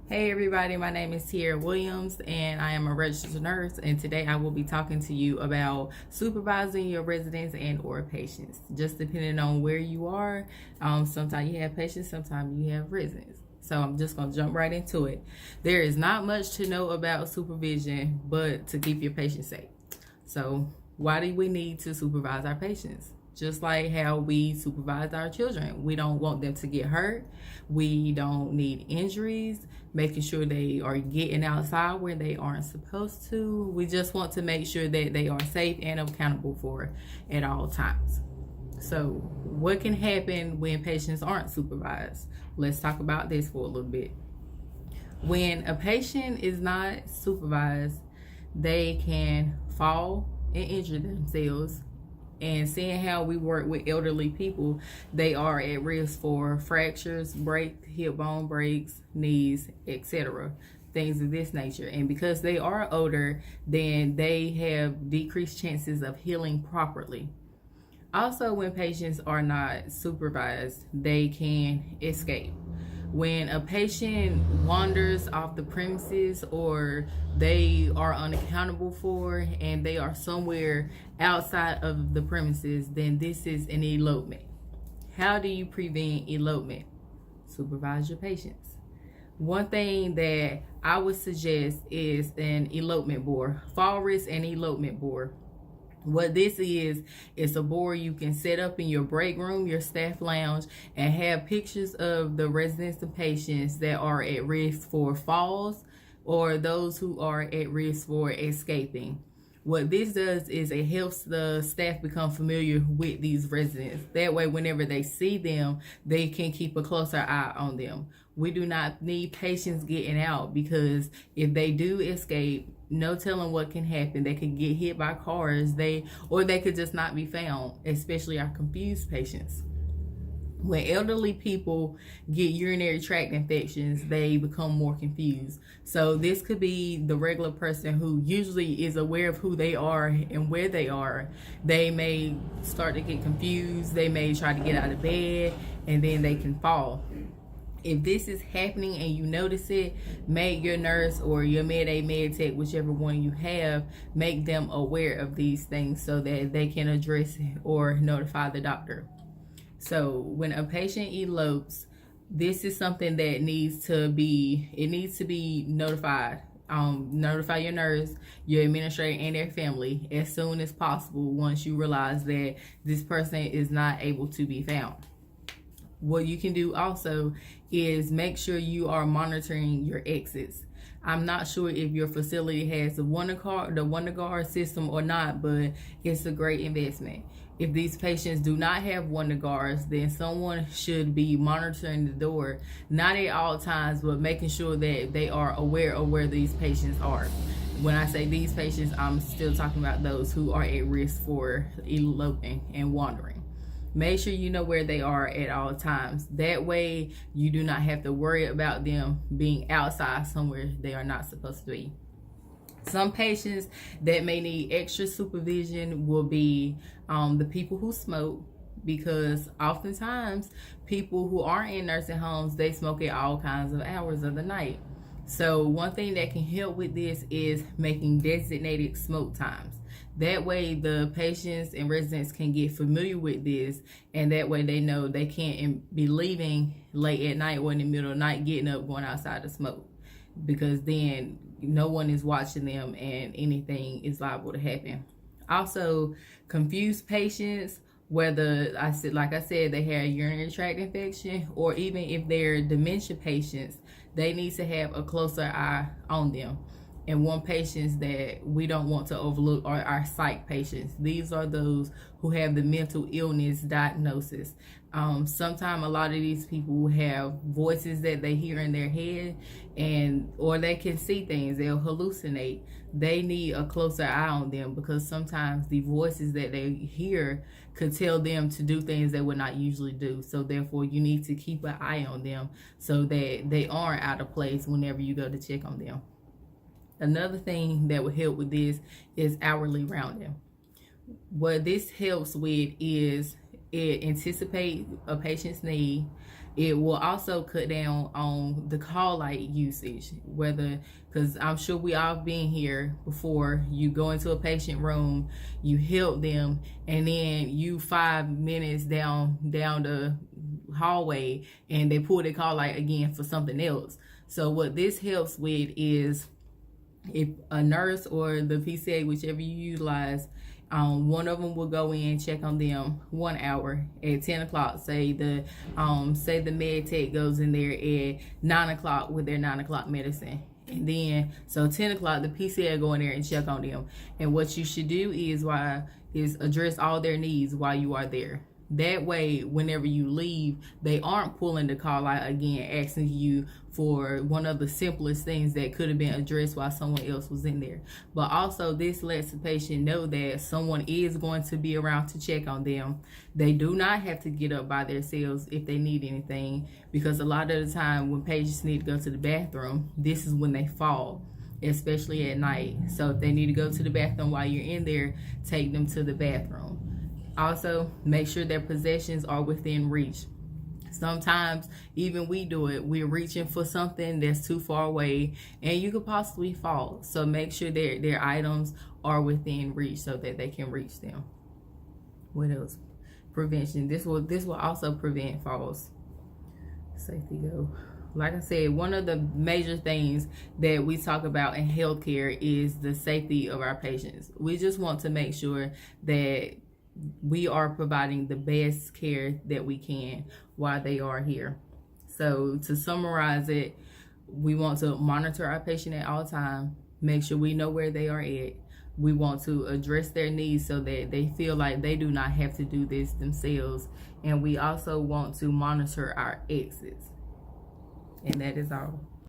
Hey everybody, my name is Tiara Williams and I am a registered nurse, and today I will be talking to you about supervising your residents and or patients. Just depending on where you are, sometimes you have patients, sometimes you have residents. So I'm just going to jump right into it. There is not much to know about supervision but to keep your patients safe. So why do we need to supervise our patients? Just like how we supervise our children. We don't want them to get hurt. We don't need injuries, making sure they are getting outside where they aren't supposed to. We just want to make sure that they are safe and accountable for at all times. So what can happen when patients aren't supervised? Let's talk about this for a little bit. When a patient is not supervised, they can fall and injure themselves. And seeing how we work with elderly people, they are at risk for fractures, hip bone breaks, knees, etc. Things of this nature. And because they are older, then they have decreased chances of healing properly. Also, when patients are not supervised, they can escape. When a patient wanders off the premises or they are unaccountable for and they are somewhere outside of the premises, then this is an elopement. How do you prevent elopement? Supervise your patients. One thing that I would suggest is an elopement board, fall risk and elopement board. What this is a board you can set up in your break room, your staff lounge, and have pictures of the residents and patients that are at risk for falls or those who are at risk for escaping. What this does is it helps the staff become familiar with these residents. That way, whenever they see them, they can keep a closer eye on them. We do not need patients getting out, because if they do escape, no telling what can happen. They could get hit by cars, or they could just not be found, especially our confused patients. When elderly people get urinary tract infections, they become more confused. So this could be the regular person who usually is aware of who they are and where they are. They may start to get confused. They may try to get out of bed, and then they can fall. If this is happening and you notice it, make your nurse or your med tech, whichever one you have, make them aware of these things so that they can address or notify the doctor. So when a patient elopes, this is something that needs to be notified. Notify your nurse, your administrator, and their family as soon as possible once you realize that this person is not able to be found. What you can do also is make sure you are monitoring your exits. I'm not sure if your facility has the Wonder Guard system or not, but it's a great investment. If these patients do not have Wonder Guards, then someone should be monitoring the door, not at all times, but making sure that they are aware of where these patients are. When I say these patients, I'm still talking about those who are at risk for eloping and wandering. Make sure you know where they are at all times. That way, you do not have to worry about them being outside somewhere they are not supposed to be. Some patients that may need extra supervision will be the people who smoke, because oftentimes people who are in nursing homes, they smoke at all kinds of hours of the night. So one thing that can help with this is making designated smoke times. That way the patients and residents can get familiar with this, and that way they know they can't be leaving late at night or in the middle of the night, getting up, going outside to smoke, because then no one is watching them and anything is liable to happen. Also, confused patients, whether like I said, they have a urinary tract infection, or even if they're dementia patients, they need to have a closer eye on them. And one patients that we don't want to overlook are our psych patients. These are those who have the mental illness diagnosis. Sometimes a lot of these people have voices that they hear in their head, or they can see things, they'll hallucinate. They need a closer eye on them, because sometimes the voices that they hear could tell them to do things they would not usually do. So therefore, you need to keep an eye on them so that they aren't out of place whenever you go to check on them. Another thing that will help with this is hourly rounding. What this helps with is it anticipates a patient's need. It will also cut down on the call light usage, whether, because I'm sure we all been here before. You go into a patient room, you help them, and then you 5 minutes down the hallway and they pull the call light again for something else. So what this helps with is, if a nurse or the PCA, whichever you utilize, one of them will go in, check on them 1 hour at 10 o'clock. Say the med tech goes in there at 9 o'clock with their 9 o'clock medicine. And then, so 10 o'clock, the PCA go in there and check on them. And what you should do is address all their needs while you are there. That way, whenever you leave, they aren't pulling the call out again, asking you for one of the simplest things that could have been addressed while someone else was in there. But also, this lets the patient know that someone is going to be around to check on them. They do not have to get up by themselves if they need anything, because a lot of the time when patients need to go to the bathroom, this is when they fall, especially at night. So if they need to go to the bathroom while you're in there, take them to the bathroom. Also, make sure their possessions are within reach. Sometimes, even we do it, we're reaching for something that's too far away and you could possibly fall. So make sure their items are within reach so that they can reach them. What else? Prevention. This will also prevent falls. Safety go. Like I said, one of the major things that we talk about in healthcare is the safety of our patients. We just want to make sure that we are providing the best care that we can while they are here. So to summarize it, we want to monitor our patient at all times, make sure we know where they are at. We want to address their needs so that they feel like they do not have to do this themselves. And we also want to monitor our exits. And that is all.